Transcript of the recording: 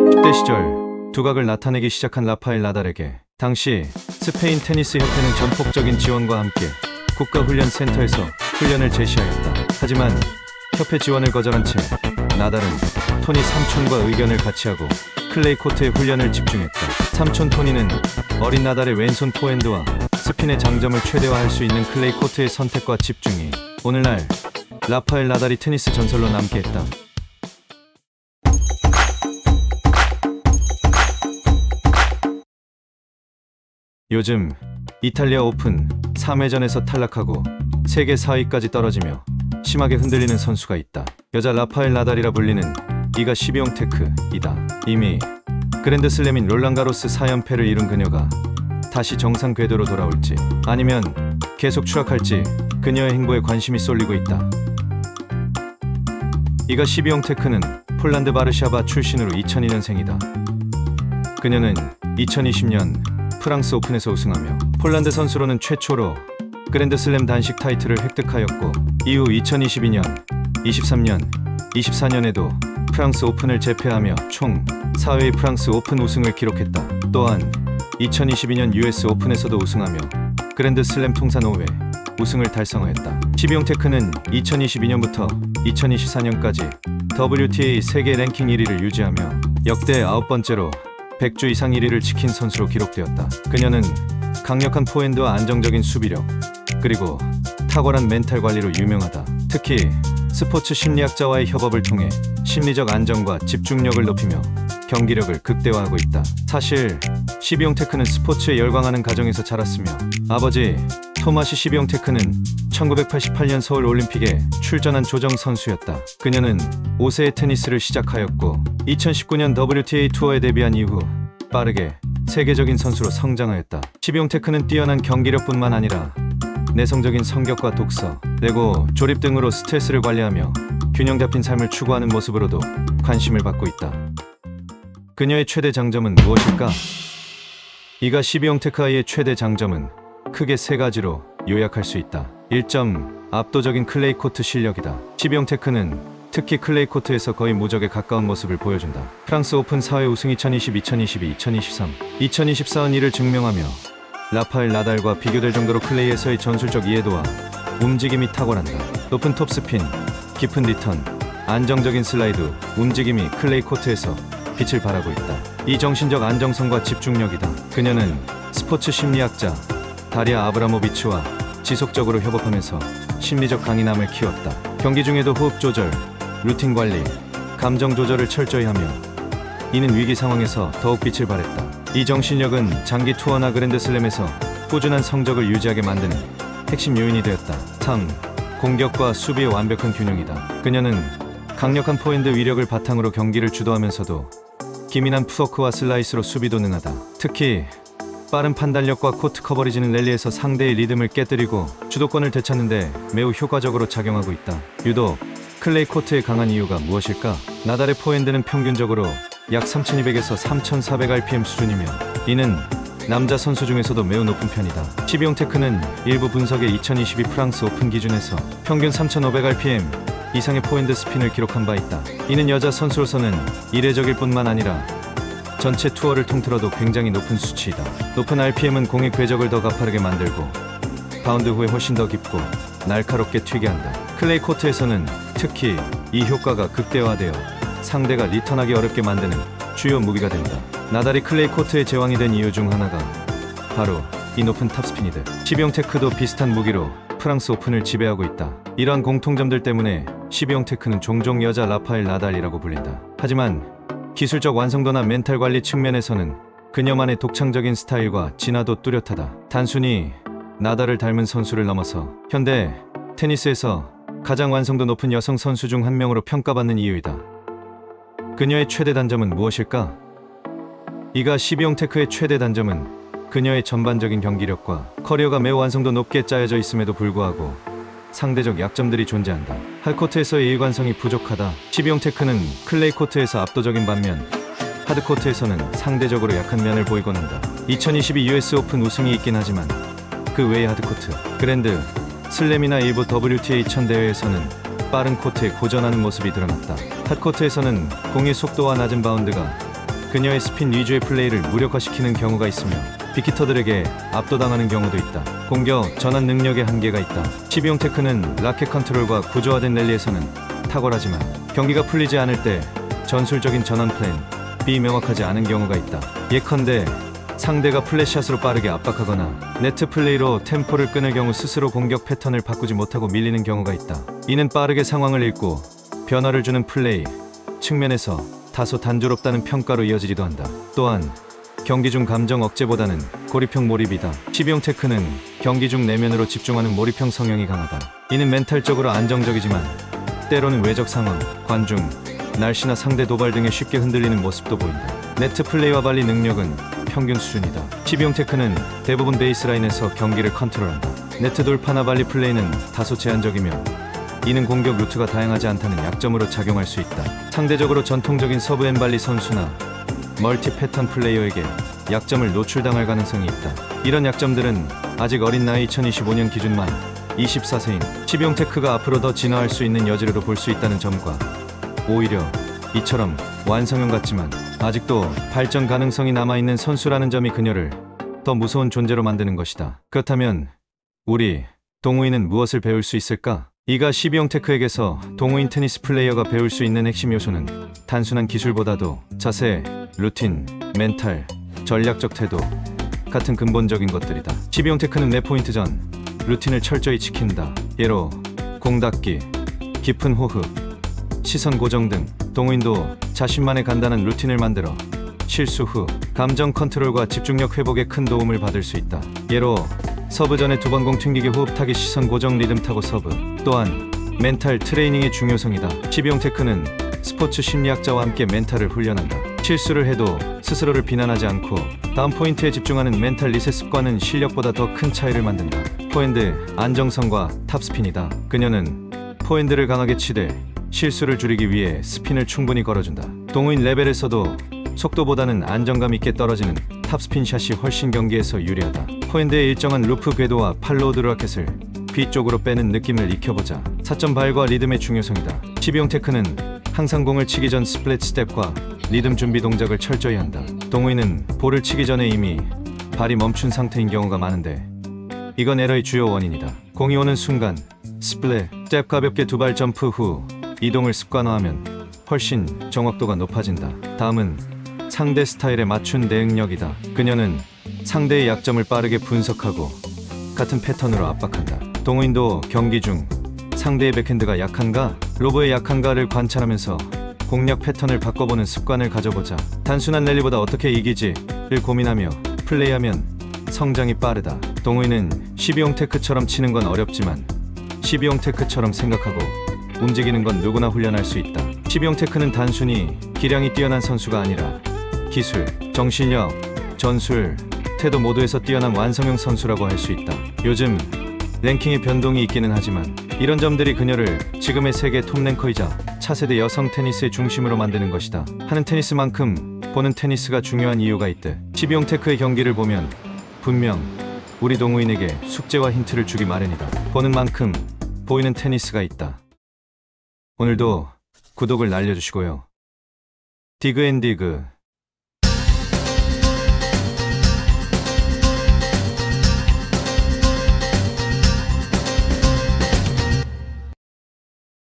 10대 시절 두각을 나타내기 시작한 라파엘 나달에게 당시 스페인 테니스 협회는 전폭적인 지원과 함께 국가훈련센터에서 훈련을 제시하였다. 하지만 협회 지원을 거절한 채 나달은 토니 삼촌과 의견을 같이 하고 클레이 코트에 훈련을 집중했다. 삼촌 토니는 어린 나달의 왼손 포핸드와 스핀의 장점을 최대화할 수 있는 클레이 코트의 선택과 집중이 오늘날 라파엘 나달이 테니스 전설로 남게 했다. 요즘 이탈리아 오픈 3회전에서 탈락하고 세계 4위까지 떨어지며 심하게 흔들리는 선수가 있다. 여자 라파엘 나달이라 불리는 이가 12용 테크이다. 이미 그랜드슬램인 롤랑가로스 4연패를 이룬 그녀가 다시 정상 궤도로 돌아올지 아니면 계속 추락할지 그녀의 행보에 관심이 쏠리고 있다. 이가 12용 테크는 폴란드 바르샤바 출신으로 2002년생이다. 그녀는 2020년 프랑스 오픈에서 우승하며 폴란드 선수로는 최초로 그랜드슬램 단식 타이틀을 획득하였고 이후 2022년, 23년, 24년에도 프랑스 오픈을 제패하며 총 4회의 프랑스 오픈 우승을 기록했다. 또한 2022년 US 오픈에서도 우승하며 그랜드슬램 통산 5회 우승을 달성하였다. 12용 테크는 2022년부터 2024년까지 WTA 세계 랭킹 1위를 유지하며 역대 9번째로 100주 이상 1위를 지킨 선수로 기록되었다. 그녀는 강력한 포핸드와 안정적인 수비력, 그리고 탁월한 멘탈 관리로 유명하다. 특히 스포츠 심리학자와의 협업을 통해 심리적 안정과 집중력을 높이며 경기력을 극대화하고 있다. 사실 12용 테크는 스포츠에 열광하는 가정에서 자랐으며 아버지 토마시 12용 테크는 1988년 서울 올림픽에 출전한 조정 선수였다. 그녀는 5세에 테니스를 시작하였고 2019년 WTA 투어에 데뷔한 이후 빠르게 세계적인 선수로 성장하였다. 12용 테크는 뛰어난 경기력뿐만 아니라 내성적인 성격과 독서, 레고, 조립 등으로 스트레스를 관리하며 균형 잡힌 삶을 추구하는 모습으로도 관심을 받고 있다. 그녀의 최대 장점은 무엇일까? 이가 12용 테크의 최대 장점은 크게 세 가지로 요약할 수 있다. 1점, 압도적인 클레이 코트 실력이다. 12용 테크는 특히 클레이 코트에서 거의 무적에 가까운 모습을 보여준다. 프랑스 오픈 4회 우승 2020, 2022, 2023, 2024은 이를 증명하며 라파엘 나달과 비교될 정도로 클레이에서의 전술적 이해도와 움직임이 탁월한다. 높은 톱스핀, 깊은 리턴, 안정적인 슬라이드, 움직임이 클레이 코트에서 빛을 발하고 있다. 이 정신적 안정성과 집중력이다. 그녀는 스포츠 심리학자 다리아 아브라모비치와 지속적으로 협업하면서 심리적 강인함을 키웠다. 경기 중에도 호흡 조절, 루틴 관리, 감정 조절을 철저히 하며 이는 위기 상황에서 더욱 빛을 발했다. 이 정신력은 장기 투어나 그랜드슬램에서 꾸준한 성적을 유지하게 만드는 핵심 요인이 되었다. 3. 공격과 수비의 완벽한 균형이다. 그녀는 강력한 포핸드 위력을 바탕으로 경기를 주도하면서도 기민한 푸워크와 슬라이스로 수비도 능하다. 특히 빠른 판단력과 코트 커버리지는 랠리에서 상대의 리듬을 깨뜨리고 주도권을 되찾는데 매우 효과적으로 작용하고 있다. 유독 클레이 코트의 강한 이유가 무엇일까? 나달의 포핸드는 평균적으로 약 3200에서 3400rpm 수준이며 이는 남자 선수 중에서도 매우 높은 편이다. 12용 테크는 일부 분석에 2022 프랑스 오픈 기준에서 평균 3500rpm 이상의 포핸드 스핀을 기록한 바 있다. 이는 여자 선수로서는 이례적일 뿐만 아니라 전체 투어를 통틀어도 굉장히 높은 수치이다. 높은 RPM은 공의 궤적을 더 가파르게 만들고 바운드 후에 훨씬 더 깊고 날카롭게 튀게 한다. 클레이 코트에서는 특히 이 효과가 극대화되어 상대가 리턴하기 어렵게 만드는 주요 무기가 된다. 나달이 클레이 코트의 제왕이 된 이유 중 하나가 바로 이 높은 탑스핀이다. 12용 테크도 비슷한 무기로 프랑스 오픈을 지배하고 있다. 이러한 공통점들 때문에 12용 테크는 종종 여자 라파엘 나달이라고 불린다. 하지만 기술적 완성도나 멘탈 관리 측면에서는 그녀만의 독창적인 스타일과 진화도 뚜렷하다. 단순히 나달을 닮은 선수를 넘어서 현대 테니스에서 가장 완성도 높은 여성 선수 중 한 명으로 평가받는 이유이다. 그녀의 최대 단점은 무엇일까? 이가 12용 테크의 최대 단점은 그녀의 전반적인 경기력과 커리어가 매우 완성도 높게 짜여져 있음에도 불구하고 상대적 약점들이 존재한다. 할코트에서의 일관성이 부족하다. 12용 테크는 클레이 코트에서 압도적인 반면 하드코트에서는 상대적으로 약한 면을 보이곤 한다. 2022 US 오픈 우승이 있긴 하지만 그 외의 하드코트, 그랜드, 슬램이나 일부 WTA 1000 대회에서는 빠른 코트에 고전하는 모습이 드러났다. 핫코트에서는 공의 속도와 낮은 바운드가 그녀의 스핀 위주의 플레이를 무력화시키는 경우가 있으며 비키터들에게 압도당하는 경우도 있다. 공격 전환 능력에 한계가 있다. 12용 테크는 라켓 컨트롤과 구조화된 랠리에서는 탁월하지만 경기가 풀리지 않을 때 전술적인 전환 플랜이 명확하지 않은 경우가 있다. 예컨대 상대가 플랫샷으로 빠르게 압박하거나 네트 플레이로 템포를 끊을 경우 스스로 공격 패턴을 바꾸지 못하고 밀리는 경우가 있다. 이는 빠르게 상황을 읽고 변화를 주는 플레이 측면에서 다소 단조롭다는 평가로 이어지기도 한다. 또한 경기 중 감정 억제보다는 고립형 몰입이다. 12용 테크는 경기 중 내면으로 집중하는 몰입형 성향이 강하다. 이는 멘탈적으로 안정적이지만 때로는 외적 상황, 관중, 날씨나 상대 도발 등에 쉽게 흔들리는 모습도 보인다. 네트 플레이와 발리 능력은 평균 수준이다. 12용 테크는 대부분 베이스라인에서 경기를 컨트롤한다. 네트 돌파나 발리 플레이는 다소 제한적이며 이는 공격 루트가 다양하지 않다는 약점으로 작용할 수 있다. 상대적으로 전통적인 서브 앤 발리 선수나 멀티 패턴 플레이어에게 약점을 노출당할 가능성이 있다. 이런 약점들은 아직 어린 나이 2025년 기준만 24세인 12용 테크가 앞으로 더 진화할 수 있는 여지로 볼 수 있다는 점과 오히려 이처럼 완성형 같지만 아직도 발전 가능성이 남아있는 선수라는 점이 그녀를 더 무서운 존재로 만드는 것이다. 그렇다면 우리 동호인은 무엇을 배울 수 있을까? 이가 12용 테크에게서 동호인 테니스 플레이어가 배울 수 있는 핵심 요소는 단순한 기술보다도 자세, 루틴, 멘탈, 전략적 태도 같은 근본적인 것들이다. 12용 테크는 매 포인트 전 루틴을 철저히 지킨다. 예로 공 닿기, 깊은 호흡, 시선 고정 등 동호인도 자신만의 간단한 루틴을 만들어 실수 후 감정 컨트롤과 집중력 회복에 큰 도움을 받을 수 있다. 예로 서브 전에 두 번 공 튕기기, 호흡 타기, 시선 고정, 리듬 타고 서브. 또한 멘탈 트레이닝의 중요성이다. 12용 테크는 스포츠 심리학자와 함께 멘탈을 훈련한다. 실수를 해도 스스로를 비난하지 않고 다음 포인트에 집중하는 멘탈 리셋 습관은 실력보다 더 큰 차이를 만든다. 포핸드 안정성과 탑스핀이다. 그녀는 포핸드를 강하게 치되 실수를 줄이기 위해 스핀을 충분히 걸어준다. 동호인 레벨에서도 속도보다는 안정감 있게 떨어지는 탑스핀 샷이 훨씬 경기에서 유리하다. 포핸드의 일정한 루프 궤도와 팔로우 라켓을 뒤쪽으로 빼는 느낌을 익혀보자. 사점 발과 리듬의 중요성이다. 12용 테크는 항상 공을 치기 전 스플릿 스텝과 리듬 준비 동작을 철저히 한다. 동호인은 볼을 치기 전에 이미 발이 멈춘 상태인 경우가 많은데 이건 에러의 주요 원인이다. 공이 오는 순간 스플릿 스텝 가볍게 두 발 점프 후 이동을 습관화하면 훨씬 정확도가 높아진다. 다음은 상대 스타일에 맞춘 대응력이다. 그녀는 상대의 약점을 빠르게 분석하고 같은 패턴으로 압박한다. 동호인도 경기 중 상대의 백핸드가 약한가, 로브의 약한가를 관찰하면서 공략 패턴을 바꿔보는 습관을 가져보자. 단순한 랠리보다 어떻게 이기지를 고민하며 플레이하면 성장이 빠르다. 동호인은 12용 테크처럼 치는 건 어렵지만 12용 테크처럼 생각하고 움직이는 건 누구나 훈련할 수 있다. 12용 테크는 단순히 기량이 뛰어난 선수가 아니라 기술, 정신력, 전술, 태도 모두에서 뛰어난 완성형 선수라고 할 수 있다. 요즘 랭킹의 변동이 있기는 하지만 이런 점들이 그녀를 지금의 세계 톱랭커이자 차세대 여성 테니스의 중심으로 만드는 것이다. 하는 테니스만큼 보는 테니스가 중요한 이유가 있듯 12용 테크의 경기를 보면 분명 우리 동호인에게 숙제와 힌트를 주기 마련이다. 보는 만큼 보이는 테니스가 있다. 오늘도 구독을 날려주시고요. 디그앤디그